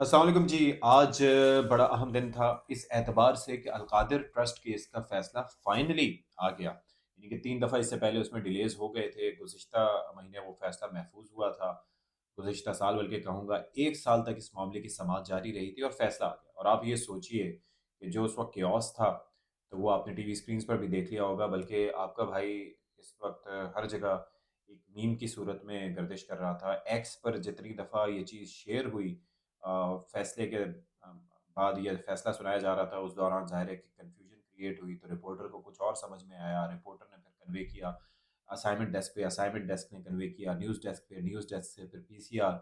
السلام علیکم جی۔ آج بڑا اہم دن تھا اس اعتبار سے کہ القادر ٹرسٹ کیس کا فیصلہ فائنلی آ گیا، یعنی کہ 3 دفعہ اس سے پہلے اس میں ڈیلیز ہو گئے تھے۔ گزشتہ مہینے وہ فیصلہ محفوظ ہوا تھا، گزشتہ سال بلکہ کہوں گا 1 سال تک اس معاملے کی سماعت جاری رہی تھی اور فیصلہ آ گیا۔ اور آپ یہ سوچئے کہ جو اس وقت کیوس تھا تو وہ آپ نے ٹی وی اسکرینز پر بھی دیکھ لیا ہوگا، بلکہ آپ کا بھائی اس وقت ہر جگہ ایک میم کی صورت میں گردش کر رہا تھا۔ ایکس پر جتنی دفعہ یہ چیز شیئر ہوئی فیصلے کے بعد یہ فیصلہ سنایا جا رہا تھا، اس دوران ظاہر ہے کہ کنفیوژن کریٹ ہوئی، تو رپورٹر کو کچھ اور سمجھ میں آیا، رپورٹر نے پھر کنوے کیا اسائنمنٹ ڈیسک پہ، اسائنمنٹ ڈیسک نے کنوے کیا نیوز ڈیسک پہ، نیوز ڈیسک سے پھر پی سی آر،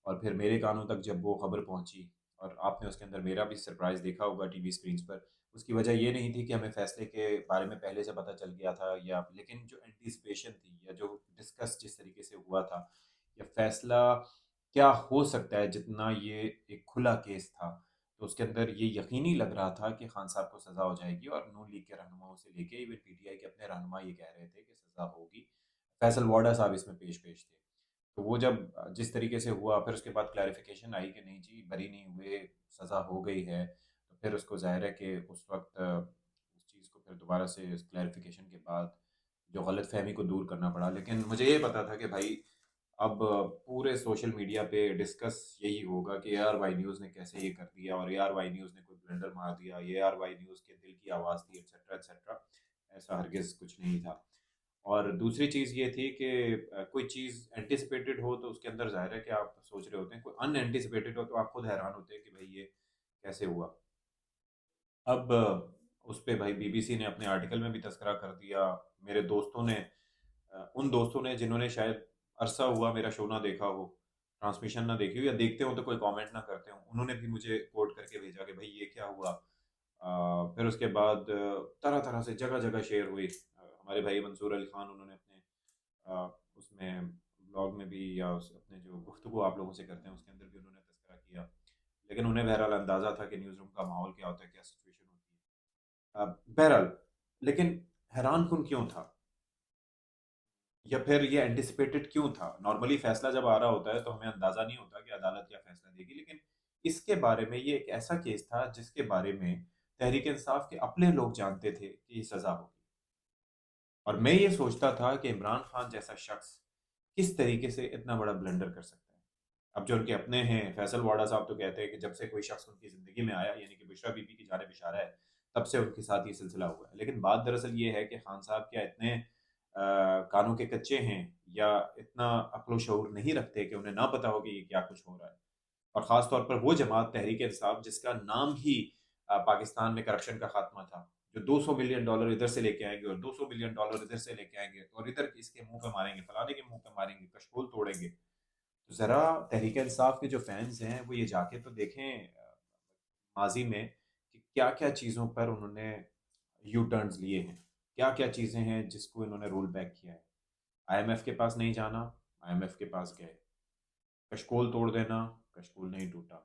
اور پھر میرے کانوں تک جب وہ خبر پہنچی، اور آپ نے اس کے اندر میرا بھی سرپرائز دیکھا ہوگا ٹی وی اسکرینز پر۔ اس کی وجہ یہ نہیں تھی کہ ہمیں فیصلے کے بارے میں پہلے سے پتہ چل گیا تھا، یا لیکن جو اینٹیسپیشن تھی یا جو ڈسکس جس طریقے سے ہوا تھا، یا فیصلہ کیا ہو سکتا ہے، جتنا یہ ایک کھلا کیس تھا تو اس کے اندر یہ یقینی لگ رہا تھا کہ خان صاحب کو سزا ہو جائے گی، اور نون لیگ کے رہنماؤں سے لے کے ایون پی ٹی آئی کے اپنے رہنما یہ کہہ رہے تھے کہ سزا ہوگی۔ فیصل واڈا صاحب اس میں پیش تھے، تو وہ جب جس طریقے سے ہوا، پھر اس کے بعد کلیریفیکیشن آئی کہ نہیں جی بری نہیں ہوئے، سزا ہو گئی ہے، تو پھر اس کو ظاہر ہے کہ اس وقت اس چیز کو پھر دوبارہ سے کلیریفیکیشن کے بعد جو غلط فہمی کو دور کرنا پڑا۔ لیکن مجھے یہ پتا تھا کہ بھائی اب پورے سوشل میڈیا پہ ڈسکس یہی ہوگا کہ اے آر وائی نیوز نے کیسے یہ کر دیا، اور اے آر وائی نیوز نے کوئی بلنڈر مار دیا، اے آر وائی نیوز کے دل کی آواز تھی، ایٹسیٹرا ایٹسیٹرا۔ ایسا ہرگز کچھ نہیں تھا۔ اور دوسری چیز یہ تھی کہ کوئی چیز اینٹیسپیٹڈ ہو تو اس کے اندر ظاہر ہے کہ آپ سوچ رہے ہوتے ہیں، کوئی ان اینٹیسپیٹڈ ہو تو آپ خود حیران ہوتے ہیں کہ بھائی یہ کیسے ہوا۔ اب اس پہ بھائی بی بی سی نے اپنے آرٹیکل میں بھی تذکرہ کر دیا، میرے دوستوں نے ان دوستوں نے جنہوں نے شاید عرصہ ہوا میرا شو نہ دیکھا ہو، ٹرانسمیشن نہ دیکھی ہو، یا دیکھتے ہوں تو کوئی کامنٹ نہ کرتے ہوں، انہوں نے بھی مجھے کوٹ کر کے بھیجا کہ بھائی یہ کیا ہوا۔ پھر اس کے بعد طرح طرح سے جگہ جگہ شیئر ہوئی۔ ہمارے بھائی منصور علی خان انہوں نے اپنے اس میں بلاگ میں بھی، یا اپنے جو گفتگو آپ لوگوں سے کرتے ہیں اس کے اندر بھی انہوں نے تذکرہ کیا، لیکن انہیں بہرحال اندازہ تھا کہ نیوز روم کا ماحول کیا ہوتا ہے، کیا سچویشن ہوتی ہے۔ بہرحال لیکن حیران کن کیوں تھا، یا پھر یہ اینٹیسپیٹڈ کیوں تھا؟ نارملی فیصلہ جب آ رہا ہوتا ہے تو ہمیں اندازہ نہیں ہوتا کہ عدالت کیا فیصلہ دے گی، لیکن اس کے بارے میں یہ ایک ایسا کیس تھا جس کے بارے میں تحریک انصاف کے اپنے لوگ جانتے تھے کہ یہ سزا ہوگی، اور میں یہ سوچتا تھا کہ عمران خان جیسا شخص کس طریقے سے اتنا بڑا بلنڈر کر سکتا ہے۔ اب جو ان کے اپنے ہیں، فیصل واڈا صاحب تو کہتے ہیں کہ جب سے کوئی شخص ان کی زندگی میں آیا، یعنی کہ بشرا بی بی کی جانب اشارہ ہے، تب سے ان کے ساتھ یہ سلسلہ ہوا ہے۔ لیکن بات دراصل یہ ہے کہ خان صاحب کیا اتنے کانوں کے کچے ہیں، یا اتنا عقل و شعور نہیں رکھتے کہ انہیں نہ پتا ہو کہ یہ کیا کچھ ہو رہا ہے؟ اور خاص طور پر وہ جماعت تحریک انصاف جس کا نام ہی پاکستان میں کرپشن کا خاتمہ تھا، جو $200 ملین ادھر سے لے کے آئیں گے اور $200 ملین ادھر سے لے کے آئیں گے، اور ادھر اس کے منہ پہ ماریں گے، فلانے کے منہ پہ ماریں گے، کشکول توڑیں گے۔ تو ذرا تحریک انصاف کے جو فینس ہیں وہ یہ جا کے تو دیکھیں ماضی میں کہ کیا کیا چیزوں پر انہوں نے یو ٹرنز لیے ہیں، کیا کیا چیزیں ہیں جس کو انہوں نے رول بیک کیا ہے۔ آئی ایم ایف کے پاس نہیں جانا، آئی ایم ایف کے پاس گئے، کشکول توڑ دینا، کشکول نہیں ٹوٹا،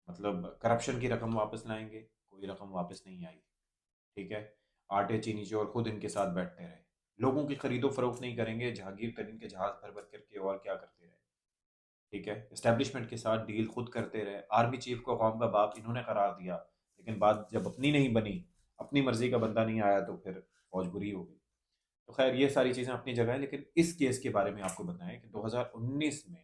مطلب کرپشن کی رقم واپس لائیں گے، کوئی رقم واپس نہیں آئی، ٹھیک ہے۔ آٹے چینی چور خود ان کے ساتھ بیٹھتے رہے، لوگوں کی خرید و فروخت نہیں کریں گے، جہانگیر ترین کے جہاز بھر بھر کر کے اور کیا کرتے رہے، ٹھیک ہے۔ اسٹیبلشمنٹ کے ساتھ ڈیل خود کرتے رہے، آرمی چیف کو قوم کا باپ انہوں نے قرار دیا، لیکن بات جب اپنی نہیں بنی، اپنی مرضی کا بندہ نہیں آیا، تو پھر فوج بری ہو گئی۔ تو خیر یہ ساری چیزیں اپنی جگہ ہیں، لیکن اس کیس کے بارے میں آپ کو بتائیں کہ 2019 میں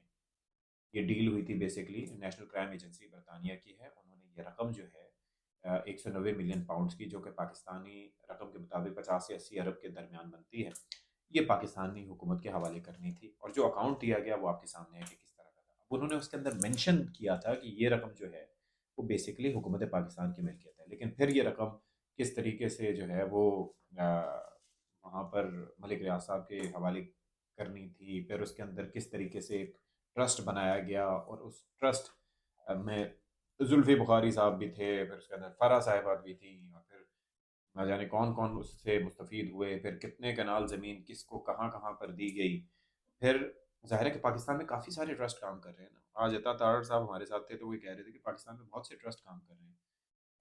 یہ ڈیل ہوئی تھی، بیسیکلی نیشنل کرائم ایجنسی برطانیہ کی ہے، انہوں نے یہ رقم جو ہے 190 ملین پاؤنڈز کی، جو کہ پاکستانی رقم کے مطابق 50 سے 80 ارب کے درمیان بنتی ہے، یہ پاکستانی حکومت کے حوالے کرنی تھی، اور جو اکاؤنٹ دیا گیا وہ آپ کے سامنے ہے کہ کس طرح کا تھا۔ اب انہوں نے اس کے اندر مینشن کیا تھا کہ یہ رقم جو ہے وہ بیسیکلی حکومت پاکستان کی ملکیت ہے، لیکن پھر یہ رقم کس طریقے سے جو ہے وہ وہاں پر ملک ریاض صاحب کے حوالے کرنی تھی، پھر اس کے اندر کس طریقے سے ایک ٹرسٹ بنایا گیا، اور اس ٹرسٹ میں زلفی بخاری صاحب بھی تھے، پھر اس کے اندر فرح صاحبہ بھی تھیں، اور پھر نہ جانے کون کون اس سے مستفید ہوئے، پھر کتنے کنال زمین کس کو کہاں کہاں پر دی گئی۔ پھر ظاہر ہے کہ پاکستان میں کافی سارے ٹرسٹ کام کر رہے ہیں نا، آج عطا تارڑ صاحب ہمارے ساتھ تھے تو وہ کہہ رہے تھے کہ پاکستان میں بہت سے ٹرسٹ کام کر رہے ہیں،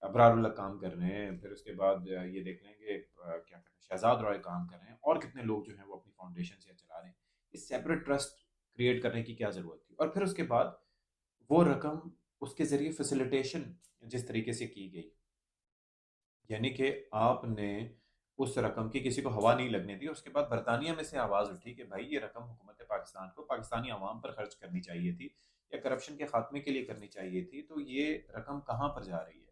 ابرار اللہ کام کر رہے ہیں، پھر اس کے بعد یہ دیکھ لیں کہ کیا کہتے ہیں شہزاد رائے کام کر رہے ہیں، اور کتنے لوگ جو ہیں وہ اپنی فاؤنڈیشن سے چلا رہے ہیں۔ اس سیپریٹ ٹرسٹ کریٹ کرنے کی کیا ضرورت تھی؟ اور پھر اس کے بعد وہ رقم اس کے ذریعے فیسیلیٹیشن جس طریقے سے کی گئی، یعنی کہ آپ نے اس رقم کی کسی کو ہوا نہیں لگنے دی، اس کے بعد برطانیہ میں سے آواز اٹھی کہ بھائی یہ رقم حکومت پاکستان کو پاکستانی عوام پر خرچ کرنی چاہیے تھی یا کرپشن کے خاتمے کے لیے کرنی چاہیے تھی، تو یہ رقم کہاں پر جا رہی ہے؟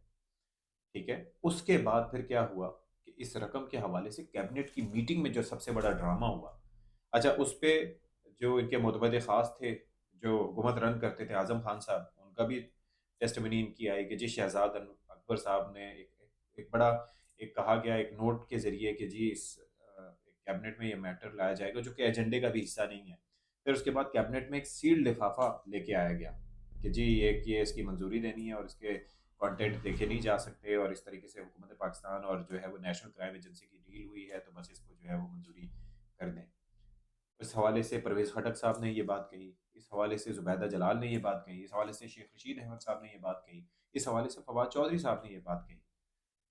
ٹھیک ہے، اس کے بعد پھر کیا ہوا کہ اس رقم کے حوالے سے کیبنٹ کی میٹنگ میں جو سب سے بڑا ڈرامہ ہوا، اچھا اس پہ جو ان کے معتمد خاص تھے، جو حکومت رن کرتے تھے، اعظم خان صاحب، ان کا بھی ٹیسٹمنی ان کی آئی کہ جی شہزاد اکبر صاحب نے ایک بڑا ایک کہا گیا ایک نوٹ کے ذریعے کہ جی اس کیبنٹ میں یہ میٹر لایا جائے گا جو کہ ایجنڈے کا بھی حصہ نہیں ہے۔ پھر اس کے بعد کیبنٹ میں ایک سیلڈ لفافہ لے کے آیا گیا کہ جی یہ اس کی منظوری دینی ہے اور اس کے کانٹینٹ دیکھے نہیں جا سکتے، اور اس طریقے سے حکومت پاکستان اور جو ہے وہ نیشنل کرائم ایجنسی کی ڈیل ہوئی ہے تو بس اس کو جو ہے وہ منظوری کر دیں۔ اس حوالے سے پرویز خٹک صاحب نے یہ بات کہی، اس حوالے سے زبیدہ جلال نے یہ بات کہی، اس حوالے سے شیخ رشید احمد صاحب نے یہ بات کہی، اس حوالے سے فواد چودھری صاحب نے یہ بات کہی،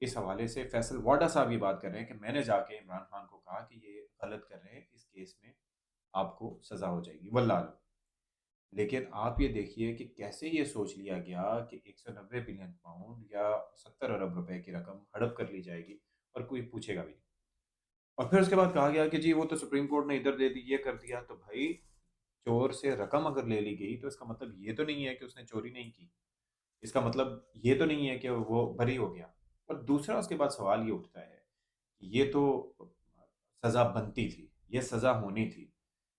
اس حوالے سے فیصل واڈا صاحب یہ بات کر رہے ہیں کہ میں نے جا کے عمران خان کو کہا کہ یہ غلط کر رہے ہیں، اس کیس میں آپ کو سزا ہو جائے گی واللہ علم۔ لیکن آپ یہ دیکھیے کہ کیسے یہ سوچ لیا گیا کہ 190 بلین پاؤنڈ یا 70 ارب روپے کی رقم ہڑپ کر لی جائے گی اور کوئی پوچھے گا بھی نہیں۔ اور پھر اس کے بعد کہا گیا کہ جی وہ تو سپریم کورٹ نے ادھر دے دی، یہ کر دیا، تو بھائی چور سے رقم اگر لے لی گئی تو اس کا مطلب یہ تو نہیں ہے کہ اس نے چوری نہیں کی، اس کا مطلب یہ تو نہیں ہے کہ وہ بری ہو گیا۔ اور دوسرا اس کے بعد سوال یہ اٹھتا ہے، یہ تو سزا بنتی تھی، یہ سزا ہونی تھی،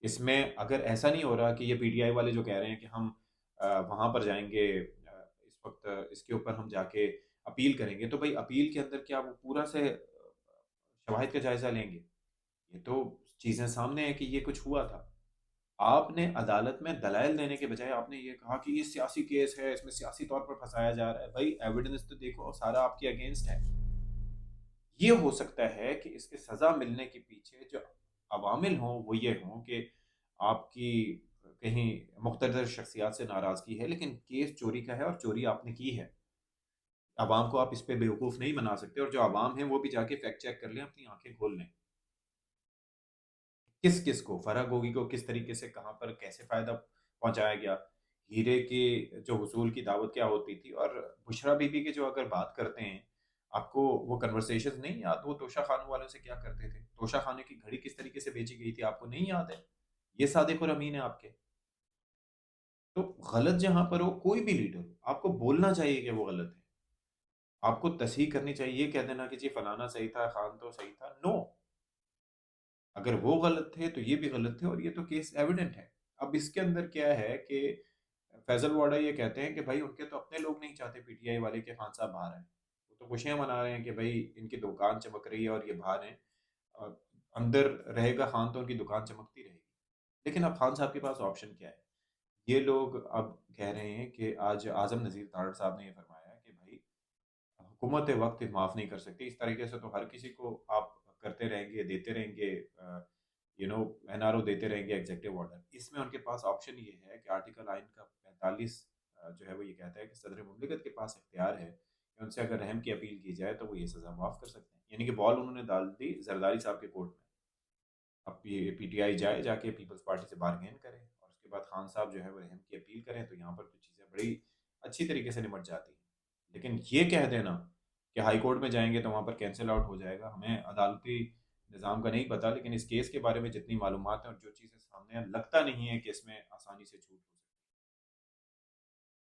اس میں اگر ایسا نہیں ہو رہا کہ یہ پی ٹی آئی والے جو کہہ رہے ہیں کہ ہم وہاں پر جائیں گے، اس وقت اس کے اوپر ہم جا کے اپیل کریں گے، تو بھائی اپیل کے اندر کیا وہ پورا سے شواہد کا جائزہ لیں گے؟ یہ تو چیزیں سامنے ہیں کہ یہ کچھ ہوا تھا۔ آپ نے عدالت میں دلائل دینے کے بجائے آپ نے یہ کہا کہ یہ سیاسی کیس ہے، اس میں سیاسی طور پر پھنسایا جا رہا ہے۔ بھائی ایویڈنس تو دیکھو، سارا آپ کے اگینسٹ ہے۔ یہ ہو سکتا ہے کہ اس کے سزا ملنے کے پیچھے جو عوامل ہوں وہ یہ ہوں کہ آپ کی کہیں مقتدر شخصیات سے ناراضگی ہے، لیکن کیس چوری کا ہے اور چوری آپ نے کی ہے۔ عوام کو آپ اس پہ بیوقوف نہیں بنا سکتے، اور جو عوام ہیں وہ بھی جا کے فیکٹ چیک کر لیں، اپنی آنکھیں کھول لیں، کس کس کو، فرح گوگی کو کس طریقے سے کہاں پر کیسے فائدہ پہنچایا گیا، ہیرے کی جو حصول کی دعوت کیا ہوتی تھی، اور بشرا بی بی کی جو اگر بات کرتے ہیں، آپ کو وہ کنورسیشنز نہیں یاد وہ توشہ خانوں والوں سے کیا کرتے تھے، توشہ خانے کی گھڑی کس طریقے سے بیچی گئی تھی، آپ کو نہیں یاد ہے؟ یہ صادق اور امین ہے آپ کے۔ تو غلط جہاں پر ہو، کوئی بھی لیڈر ہو، آپ کو بولنا چاہیے کہ وہ غلط ہے، آپ کو تصحیح کرنی چاہیے، یہ کہہ دینا کہ جی فلانا صحیح تھا، خان تو صحیح تھا، نو، اگر وہ غلط تھے تو یہ بھی غلط تھے، اور یہ تو کیس ایویڈنٹ ہے۔ اب اس کے اندر کیا ہے کہ فیصل واڈا یہ کہتے ہیں کہ بھائی ان کے تو اپنے لوگ نہیں چاہتے پی ٹی آئی والے کے خان صاحب باہر آئیں، وہ تو خوشیاں منا رہے ہیں کہ بھائی ان کی دکان چمک رہی ہے اور یہ باہر ہیں، اور اندر رہے گا خان تو ان کی دکان چمکتی رہے گی۔ لیکن اب خان صاحب کے پاس آپشن کیا ہے؟ یہ لوگ اب کہہ رہے ہیں کہ آج اعظم نذیر تارڑ صاحب نے یہ فرمایا کہ بھائی حکومت وقت معاف نہیں کر سکتی، اس طریقے سے تو ہر کسی کو آپ کرتے رہیں گے، دیتے رہیں گے، این آر او دیتے رہیں گے ایگزیکٹو آرڈر۔ اس میں ان کے پاس آپشن یہ ہے کہ آرٹیکل آئین کا 45 جو ہے وہ یہ کہتا ہے کہ صدر مملکت کے پاس اختیار ہے کہ ان سے اگر رحم کی اپیل کی جائے تو وہ یہ سزا معاف کر سکتے ہیں، یعنی کہ بال انہوں نے ڈال دی زرداری صاحب کے کورٹ میں۔ اب یہ پی ٹی آئی جا کے پیپلز پارٹی سے بارگین کرے اور اس کے بعد خان صاحب جو ہے وہ رحم کی اپیل کریں، تو یہاں پر تو چیزیں بڑی اچھی طریقے سے نمٹ جاتی ہیں۔ لیکن یہ کہہ دینا کہ ہائی کورٹ میں جائیں گے تو وہاں پر کینسل آؤٹ ہو جائے گا، ہمیں عدالتی نظام کا نہیں پتا، لیکن اس کیس کے بارے میں جتنی معلومات ہیں اور جو چیزیں سامنے ہیں، لگتا نہیں ہے کہ اس میں آسانی سے چھوٹ ہو سکتی۔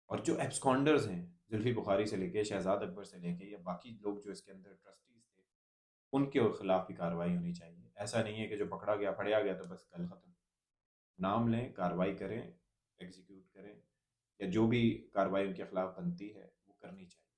اور جو ایبسکانڈرز ہیں، زلفی بخاری سے لے کے شہزاد اکبر سے لے کے یا باقی لوگ جو اس کے اندر ٹرسٹیز تھے، ان کے خلاف بھی کارروائی ہونی چاہیے۔ ایسا نہیں ہے کہ جو پکڑا گیا پھڑیا گیا تو بس گل ختم۔ نام لیں، کارروائی کریں، ایگزیکیوٹ کریں، یا جو بھی کارروائی ان کے خلاف بنتی ہے وہ کرنی چاہیے۔